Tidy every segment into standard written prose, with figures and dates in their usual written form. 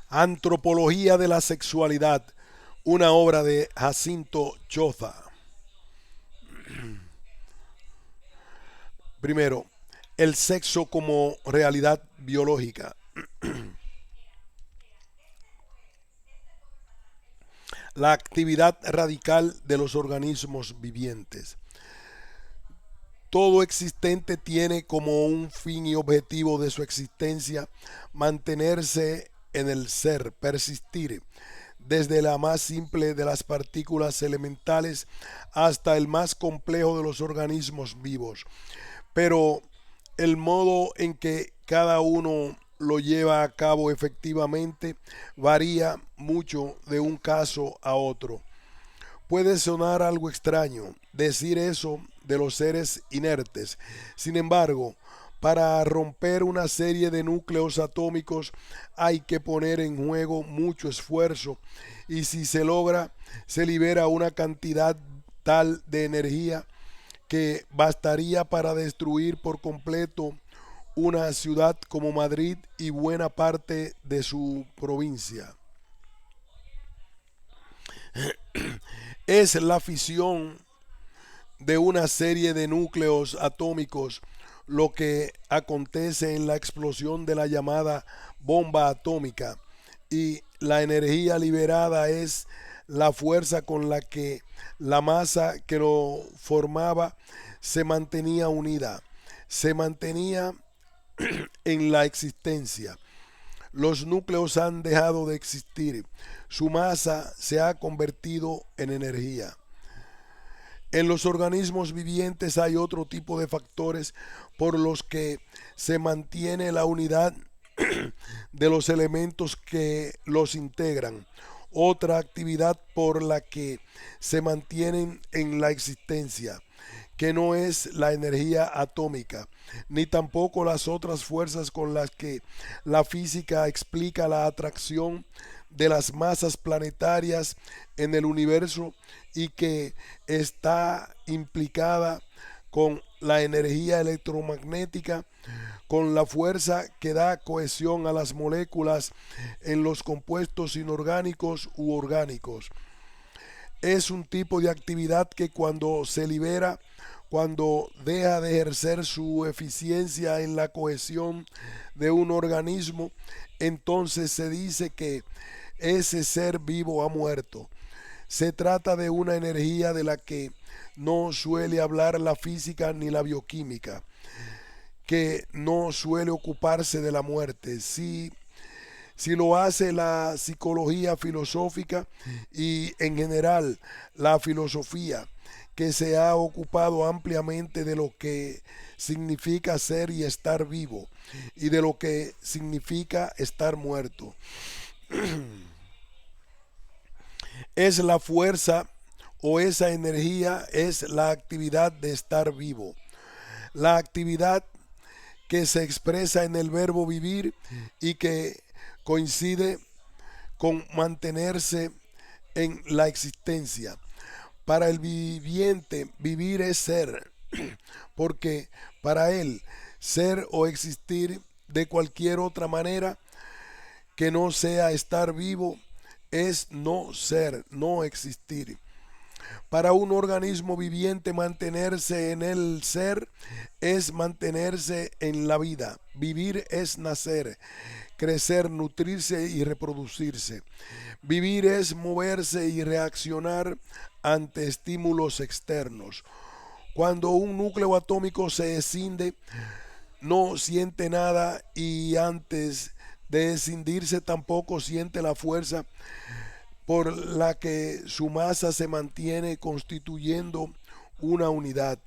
Antropología de la sexualidad, una obra de Jacinto Choza. Primero, el sexo como realidad biológica. La actividad radical de los organismos vivientes. Todo existente tiene como un fin y objetivo de su existencia mantenerse en el ser, persistir, desde la más simple de las partículas elementales hasta el más complejo de los organismos vivos. Pero el modo en que cada uno lo lleva a cabo efectivamente varía mucho de un caso a otro. Puede sonar algo extraño decir eso de los seres inertes. Sin embargo, para romper una serie de núcleos atómicos hay que poner en juego mucho esfuerzo y si se logra, se libera una cantidad tal de energía que bastaría para destruir por completo una ciudad como Madrid y buena parte de su provincia. Es la fisión de una serie de núcleos atómicos lo que acontece en la explosión de la llamada bomba atómica y la energía liberada es la fuerza con la que la masa que lo formaba se mantenía unida, se mantenía en la existencia. Los núcleos han dejado de existir, su masa se ha convertido en energía. En los organismos vivientes hay otro tipo de factores por los que se mantiene la unidad de los elementos que los integran. Otra actividad por la que se mantienen en la existencia, que no es la energía atómica, ni tampoco las otras fuerzas con las que la física explica la atracción de las masas planetarias en el universo y que está implicada con la energía electromagnética, con la fuerza que da cohesión a las moléculas en los compuestos inorgánicos u orgánicos. Es un tipo de actividad que cuando se libera, cuando deja de ejercer su eficiencia en la cohesión de un organismo, entonces se dice que ese ser vivo ha muerto. Se trata de una energía de la que no suele hablar la física ni la bioquímica, que no suele ocuparse de la muerte. Si lo hace la psicología filosófica y en general la filosofía, que se ha ocupado ampliamente de lo que significa ser y estar vivo y de lo que significa estar muerto. Es la fuerza o esa energía es la actividad de estar vivo. La actividad que se expresa en el verbo vivir y que coincide con mantenerse en la existencia. Para el viviente, vivir es ser, porque para él, ser o existir de cualquier otra manera que no sea estar vivo es no ser, no existir. Para un organismo viviente mantenerse en el ser es mantenerse en la vida. Vivir es nacer, crecer, nutrirse y reproducirse. Vivir es moverse y reaccionar ante estímulos externos. Cuando un núcleo atómico se escinde, no siente nada y antes de escindirse tampoco siente la fuerza por la que su masa se mantiene constituyendo una unidad.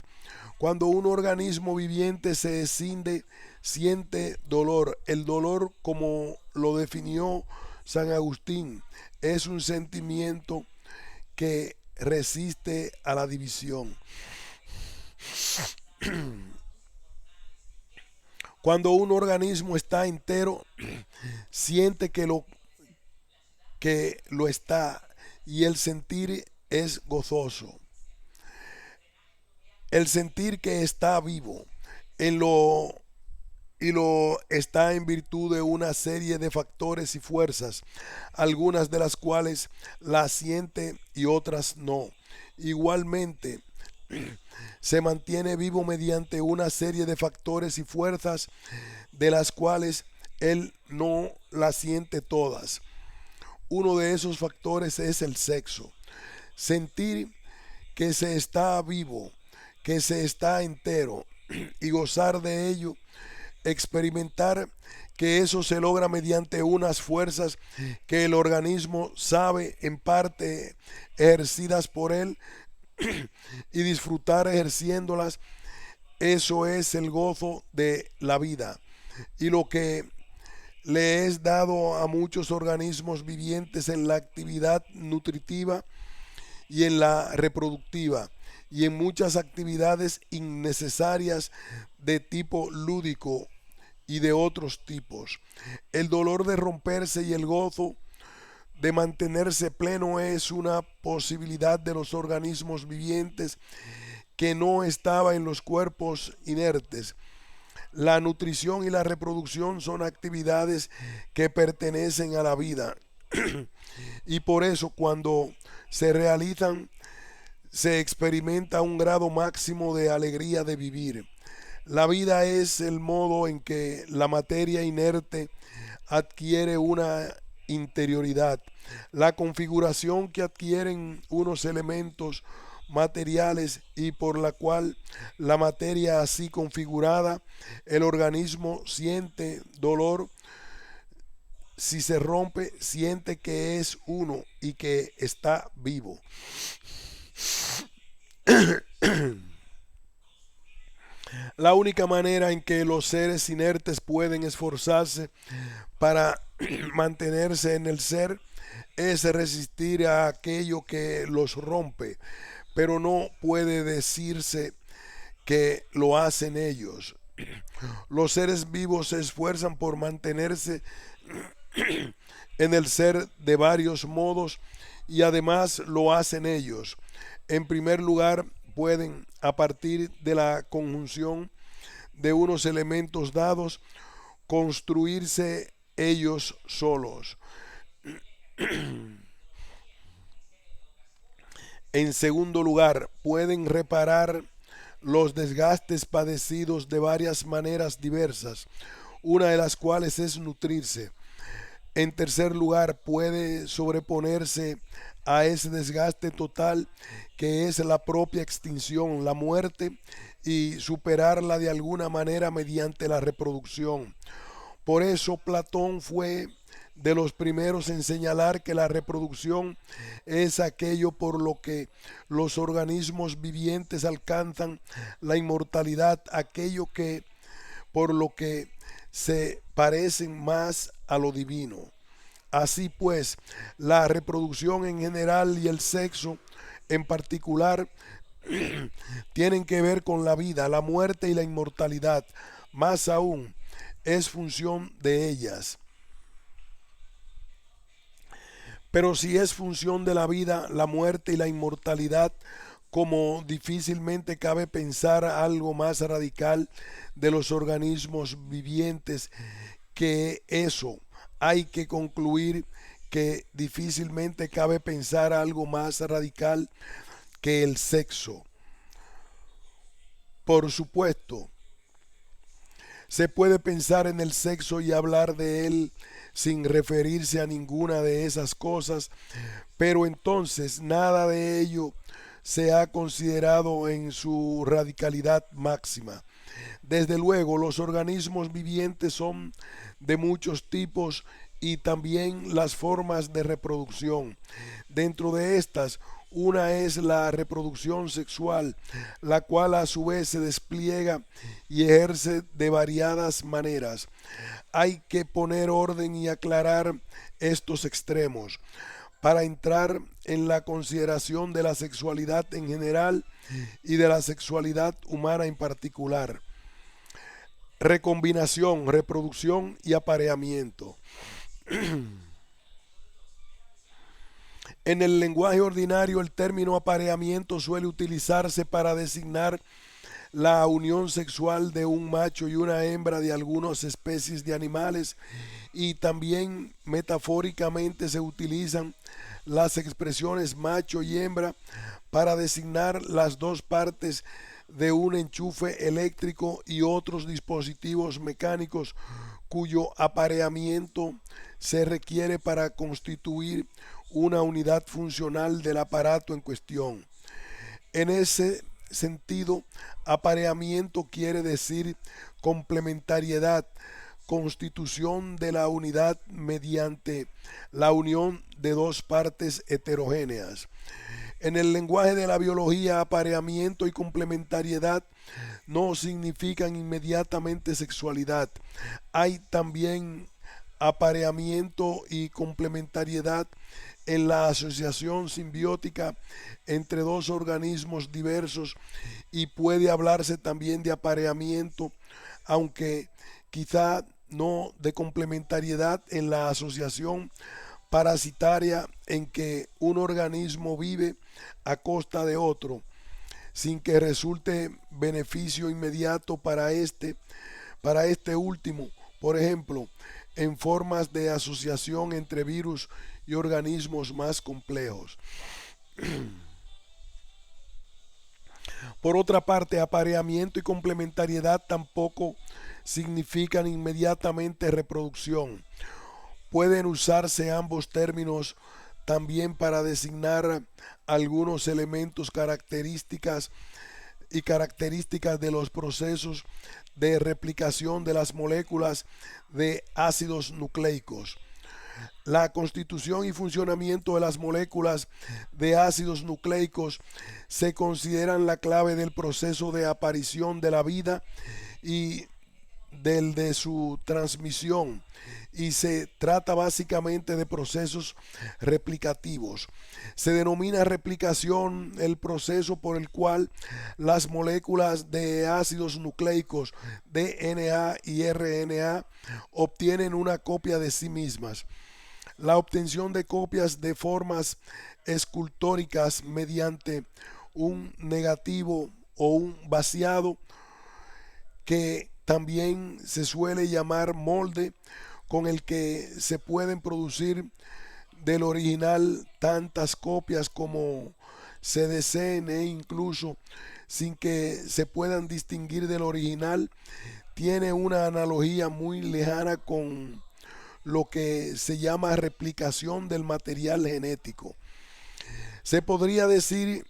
Cuando un organismo viviente se escinde, siente dolor. El dolor, como lo definió San Agustín, es un sentimiento que resiste a la división. Cuando un organismo está entero, siente que lo está y el sentir es gozoso. El sentir que está vivo. En lo y lo está en virtud de una serie de factores y fuerzas, algunas de las cuales la siente y otras no. Igualmente, se mantiene vivo mediante una serie de factores y fuerzas de las cuales él no las siente todas. Uno de esos factores es el sexo. Sentir que se está vivo, que se está entero y gozar de ello, experimentar que eso se logra mediante unas fuerzas que el organismo sabe en parte ejercidas por él y disfrutar ejerciéndolas, eso es el gozo de la vida. Y lo que le es dado a muchos organismos vivientes en la actividad nutritiva y en la reproductiva y en muchas actividades innecesarias de tipo lúdico y de otros tipos. El dolor de romperse y el gozo de mantenerse pleno es una posibilidad de los organismos vivientes que no estaba en los cuerpos inertes. La nutrición y la reproducción son actividades que pertenecen a la vida y por eso cuando se realizan se experimenta un grado máximo de alegría de vivir. La vida es el modo en que la materia inerte adquiere una interioridad, la configuración que adquieren unos elementos materiales y por la cual la materia así configurada, el organismo siente dolor. Si se rompe, siente que es uno y que está vivo. La única manera en que los seres inertes pueden esforzarse para mantenerse en el ser es resistir a aquello que los rompe, pero no puede decirse que lo hacen ellos. Los seres vivos se esfuerzan por mantenerse en el ser de varios modos y además lo hacen ellos. En primer lugar, pueden, a partir de la conjunción de unos elementos dados, construirse ellos solos. En segundo lugar, pueden reparar los desgastes padecidos de varias maneras diversas, una de las cuales es nutrirse. En tercer lugar, puede sobreponerse a ese desgaste total que es la propia extinción, la muerte, y superarla de alguna manera mediante la reproducción. Por eso Platón fue de los primeros en señalar que la reproducción es aquello por lo que los organismos vivientes alcanzan la inmortalidad, aquello que por lo que se parecen más a lo divino. Así pues, la reproducción en general y el sexo en particular tienen que ver con la vida, la muerte y la inmortalidad. Más aún, es función de ellas. Pero si es función de la vida, la muerte y la inmortalidad, como difícilmente cabe pensar algo más radical de los organismos vivientes que eso, hay que concluir que difícilmente cabe pensar algo más radical que el sexo. Por supuesto, se puede pensar en el sexo y hablar de él sin referirse a ninguna de esas cosas, pero entonces nada de ello se ha considerado en su radicalidad máxima. Desde luego, los organismos vivientes son de muchos tipos y también las formas de reproducción. Dentro de estas, una es la reproducción sexual, la cual a su vez se despliega y ejerce de variadas maneras. Hay que poner orden y aclarar estos extremos para entrar en la consideración de la sexualidad en general y de la sexualidad humana en particular. Recombinación, reproducción y apareamiento. En el lenguaje ordinario el término apareamiento suele utilizarse para designar la unión sexual de un macho y una hembra de algunas especies de animales, y también metafóricamente se utilizan las expresiones macho y hembra para designar las dos partes de un enchufe eléctrico y otros dispositivos mecánicos cuyo apareamiento se requiere para constituir una unidad funcional del aparato en cuestión. En ese sentido, apareamiento quiere decir complementariedad, constitución de la unidad mediante la unión de dos partes heterogéneas. En el lenguaje de la biología, apareamiento y complementariedad no significan inmediatamente sexualidad. Hay también apareamiento y complementariedad en la asociación simbiótica entre dos organismos diversos, y puede hablarse también de apareamiento, aunque quizá no de complementariedad, en la asociación parasitaria en que un organismo vive a costa de otro, sin que resulte beneficio inmediato para este último, por ejemplo, en formas de asociación entre virus y organismos más complejos. Por otra parte, apareamiento y complementariedad tampoco significan inmediatamente reproducción. Pueden usarse ambos términos también para designar algunos elementos características de los procesos de replicación de las moléculas de ácidos nucleicos. La constitución y funcionamiento de las moléculas de ácidos nucleicos se consideran la clave del proceso de aparición de la vida y del de su transmisión, y se trata básicamente de procesos replicativos. Se denomina replicación el proceso por el cual las moléculas de ácidos nucleicos DNA y RNA obtienen una copia de sí mismas. La obtención de copias de formas escultóricas mediante un negativo o un vaciado, que también se suele llamar molde, con el que se pueden producir del original tantas copias como se deseen, e incluso sin que se puedan distinguir del original, tiene una analogía muy lejana con lo que se llama replicación del material genético. Se podría decir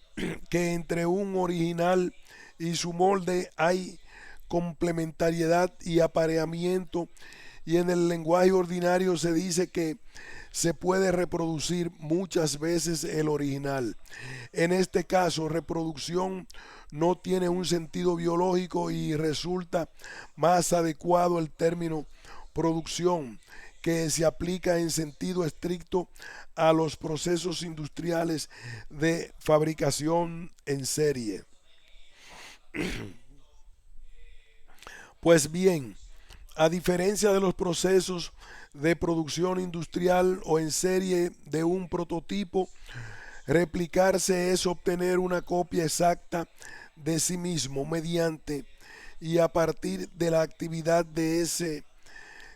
que entre un original y su molde hay complementariedad y apareamiento, y en el lenguaje ordinario se dice que se puede reproducir muchas veces el original. En este caso, reproducción no tiene un sentido biológico y resulta más adecuado el término producción, que se aplica en sentido estricto a los procesos industriales de fabricación en serie. Pues bien, a diferencia de los procesos de producción industrial o en serie de un prototipo, replicarse es obtener una copia exacta de sí mismo mediante y a partir de la actividad de ese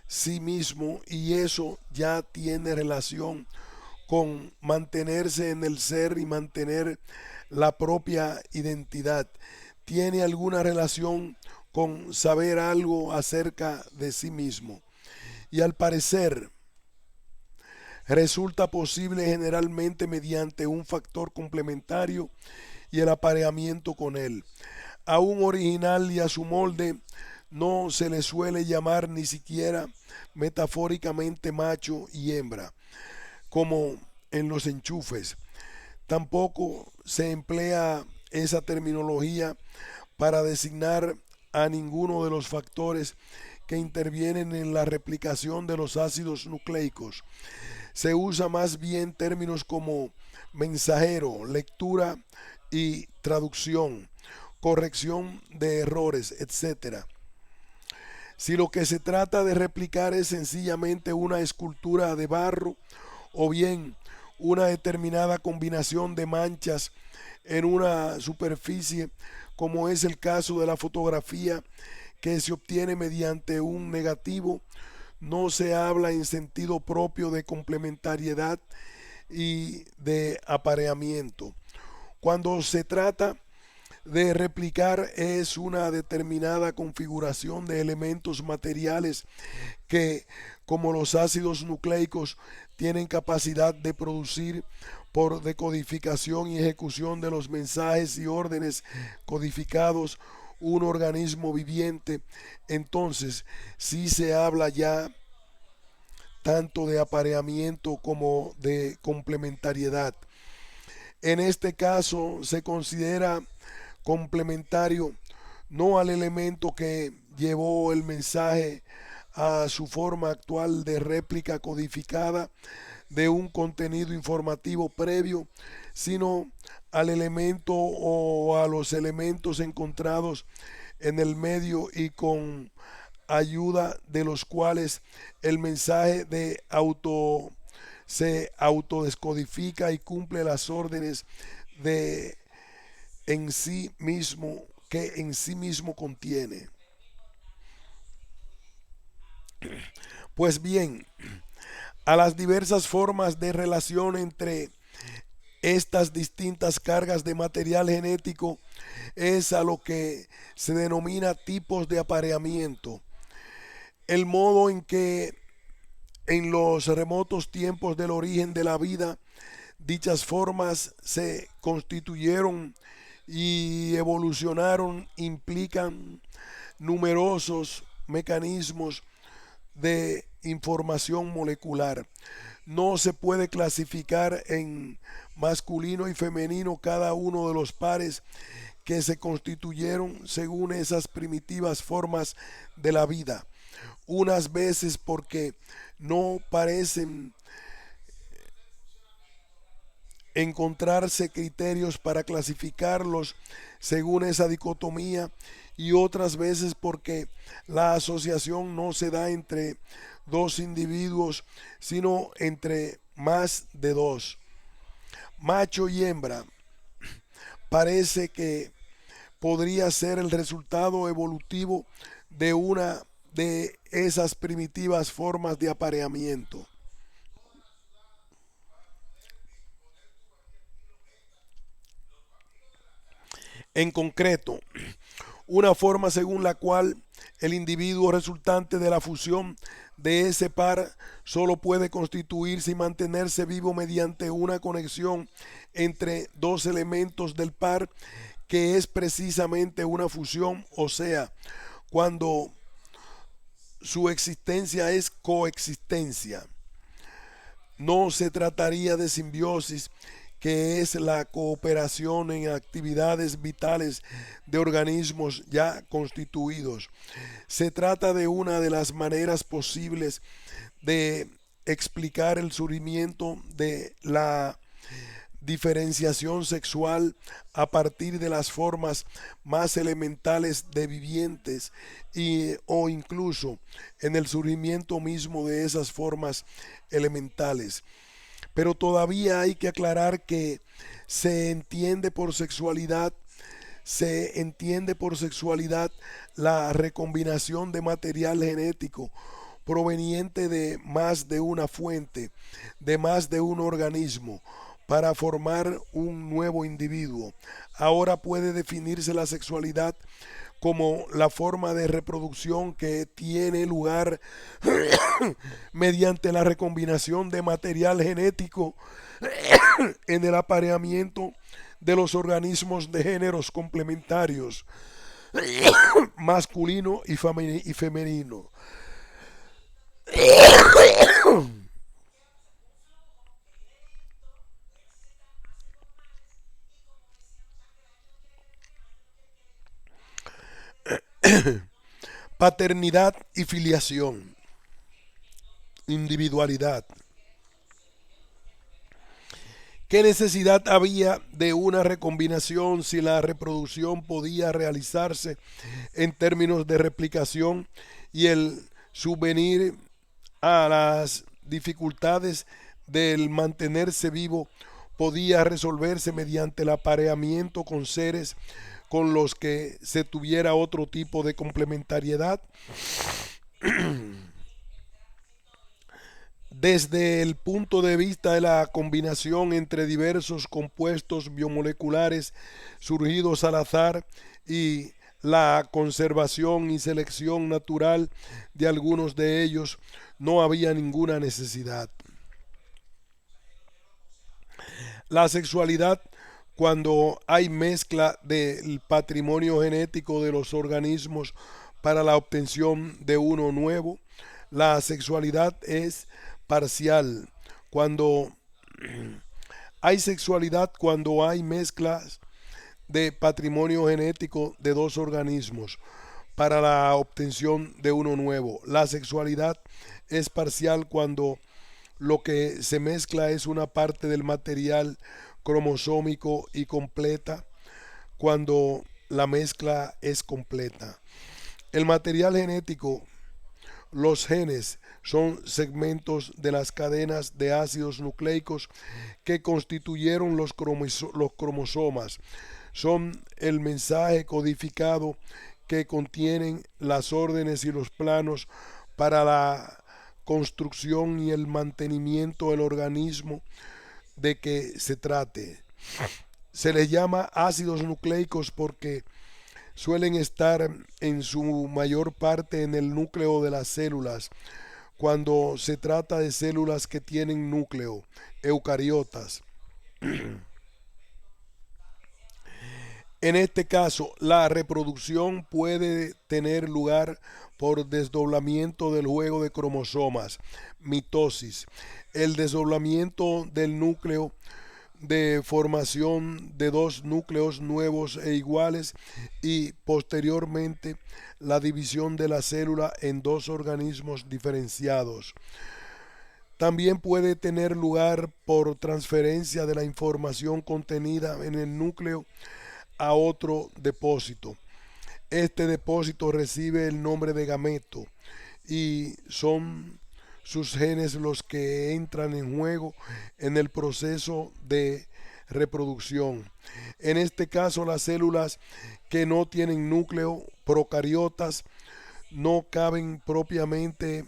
sí mismo, y eso ya tiene relación con mantenerse en el ser y mantener la propia identidad. Tiene alguna relación con saber algo acerca de sí mismo, y al parecer resulta posible generalmente mediante un factor complementario y el apareamiento con él. A un original y a su molde no se le suele llamar ni siquiera metafóricamente macho y hembra, como en los enchufes. Tampoco se emplea esa terminología para designar a ninguno de los factores que intervienen en la replicación de los ácidos nucleicos. Se usa más bien términos como mensajero, lectura y traducción, corrección de errores, etc. Si lo que se trata de replicar es sencillamente una escultura de barro o bien una determinada combinación de manchas en una superficie, como es el caso de la fotografía que se obtiene mediante un negativo, no se habla en sentido propio de complementariedad y de apareamiento. Cuando se trata de replicar es una determinada configuración de elementos materiales que, como los ácidos nucleicos, tienen capacidad de producir por decodificación y ejecución de los mensajes y órdenes codificados un organismo viviente. Entonces sí se habla ya tanto de apareamiento como de complementariedad. En este caso se considera complementario no al elemento que llevó el mensaje a su forma actual de réplica codificada de un contenido informativo previo, sino al elemento o a los elementos encontrados en el medio y con ayuda de los cuales el mensaje se autodescodifica y cumple las órdenes de en sí mismo que en sí mismo contiene. Pues bien, a las diversas formas de relación entre estas distintas cargas de material genético es a lo que se denomina tipos de apareamiento. El modo en que en los remotos tiempos del origen de la vida dichas formas se constituyeron y evolucionaron implican numerosos mecanismos de información molecular. No se puede clasificar en masculino y femenino cada uno de los pares que se constituyeron según esas primitivas formas de la vida. Unas veces porque no parecen encontrarse criterios para clasificarlos según esa dicotomía, y otras veces porque la asociación no se da entre dos individuos, sino entre más de dos. Macho y hembra parece que podría ser el resultado evolutivo de una de esas primitivas formas de apareamiento. En concreto, una forma según la cual el individuo resultante de la fusión de ese par solo puede constituirse y mantenerse vivo mediante una conexión entre dos elementos del par, que es precisamente una fusión, o sea, cuando su existencia es coexistencia. No se trataría de simbiosis, que es la cooperación en actividades vitales de organismos ya constituidos. Se trata de una de las maneras posibles de explicar el surgimiento de la diferenciación sexual a partir de las formas más elementales de vivientes o incluso en el surgimiento mismo de esas formas elementales. Pero todavía hay que aclarar que se entiende por sexualidad se entiende por sexualidad la recombinación de material genético proveniente de más de una fuente, de más de un organismo, para formar un nuevo individuo. Ahora puede definirse la sexualidad como la forma de reproducción que tiene lugar mediante la recombinación de material genético en el apareamiento de los organismos de géneros complementarios, masculino y femenino. Paternidad y filiación. Individualidad. ¿Qué necesidad había de una recombinación si la reproducción podía realizarse en términos de replicación y el subvenir a las dificultades del mantenerse vivo podía resolverse mediante el apareamiento con seres con los que se tuviera otro tipo de complementariedad. Desde el punto de vista de la combinación entre diversos compuestos biomoleculares surgidos al azar y la conservación y selección natural de algunos de ellos, no había ninguna necesidad. La sexualidad, cuando hay mezcla del patrimonio genético de los organismos para la obtención de uno nuevo, la sexualidad es parcial. Cuando hay sexualidad, cuando hay mezclas de patrimonio genético de dos organismos para la obtención de uno nuevo. La sexualidad es parcial cuando lo que se mezcla es una parte del material cromosómico y completa cuando la mezcla es completa. El material genético, los genes, son segmentos de las cadenas de ácidos nucleicos que constituyeron los cromosomas. Son el mensaje codificado que contienen las órdenes y los planos para la construcción y el mantenimiento del organismo de que se trate. Se les llama ácidos nucleicos porque suelen estar en su mayor parte en el núcleo de las células, cuando se trata de células que tienen núcleo, eucariotas. En este caso, la reproducción puede tener lugar por desdoblamiento del juego de cromosomas, mitosis, el desdoblamiento del núcleo de formación de dos núcleos nuevos e iguales y posteriormente la división de la célula en dos organismos diferenciados. También puede tener lugar por transferencia de la información contenida en el núcleo a otro depósito. Este depósito recibe el nombre de gameto y son sus genes los que entran en juego en el proceso de reproducción. En este caso, las células que no tienen núcleo, procariotas, no caben propiamente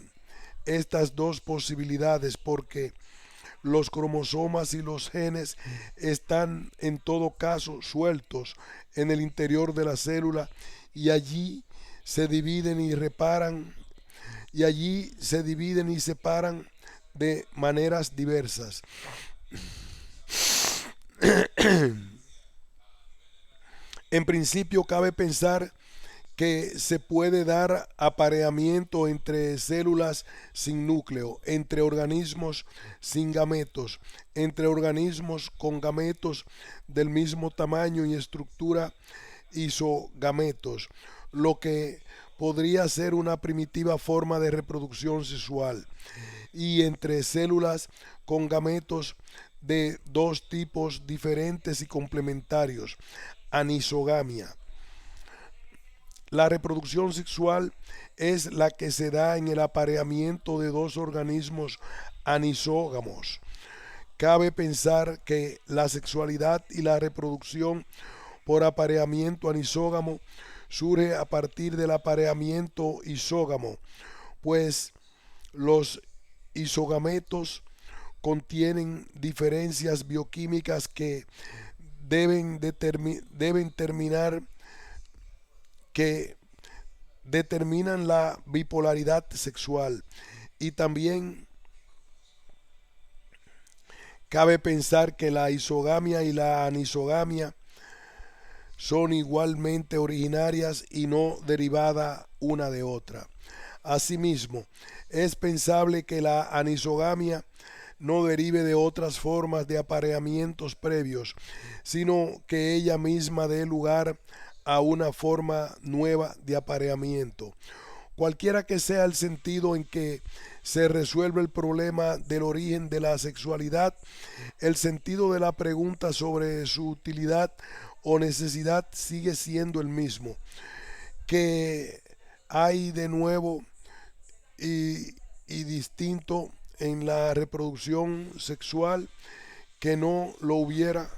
estas dos posibilidades porque los cromosomas y los genes están en todo caso sueltos en el interior de la célula y allí se dividen y reparan y allí se dividen y separan de maneras diversas. En principio cabe pensar que se puede dar apareamiento entre células sin núcleo, entre organismos sin gametos, entre organismos con gametos del mismo tamaño y estructura isogametos, lo que podría ser una primitiva forma de reproducción sexual, y entre células con gametos de dos tipos diferentes y complementarios, anisogamia. La reproducción sexual es la que se da en el apareamiento de dos organismos anisógamos. Cabe pensar que la sexualidad y la reproducción por apareamiento anisógamo surge a partir del apareamiento isógamo, pues los isogametos contienen diferencias bioquímicas que deben terminar que determinan la bipolaridad sexual. Y también cabe pensar que la isogamia y la anisogamia son igualmente originarias y no derivadas una de otra. Asimismo, es pensable que la anisogamia no derive de otras formas de apareamientos previos, sino que ella misma dé lugar a una forma nueva de apareamiento. Cualquiera que sea el sentido en que se resuelve el problema del origen de la sexualidad, el sentido de la pregunta sobre su utilidad o necesidad sigue siendo el mismo. ¿Qué hay de nuevo y distinto en la reproducción sexual que no lo hubiera